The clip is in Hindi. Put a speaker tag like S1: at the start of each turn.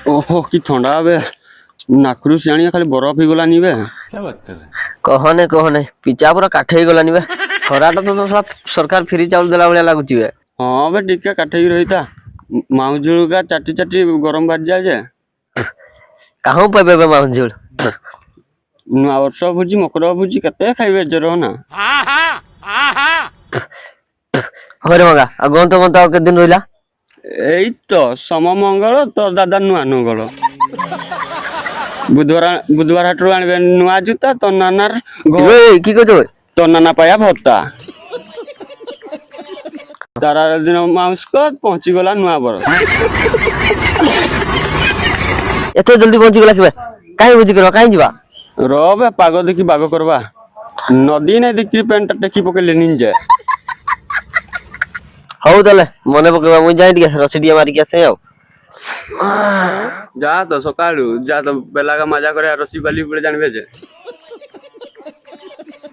S1: ओहो कि ठंडा बे नाकरू सियाणी खाली बरफ ही गला निबे।
S2: क्या बात कर रहे हैं?
S3: कहने पिचा पूरा काठे ही गलानी बे। खराटा तो सब सरकार फ्री चाउल देला भलिया लागुची बे।
S1: हाँ बे टिके काठे ही रहीता माउजुल का चाटी चाटी गरम बाज जाए जे
S3: काहू पे बे माउंजुल
S1: नुआ वर्ष भुजी मकर भुजी कते खाइबे जरो ना।
S3: हरे मगा आ गंत के दिन रहिला
S1: एई तो सम मंगल तो दादा नुआ नंगल बुधवार हाटरू आनबे नुआ जूता तो नानार
S3: ए की कहतो
S1: तो नाना पाया भत्ता तारा दिन माउस को पहुंची गला नुआ बर
S3: एते जल्दी पहुंची गला किबे काहे बुझी करबा काहे जीवा
S1: रबे पाग देखी बाग करबा नदी नहीं देखी पेंट टेकी पकेले निंजे
S3: हौ तले मने पकेबा मुई जाई दिया रसीडिया मारी के आसे आउ
S1: जा तो सकाळू जा तो बेला का मजा करे रसी बाली पड़े जानबे जे।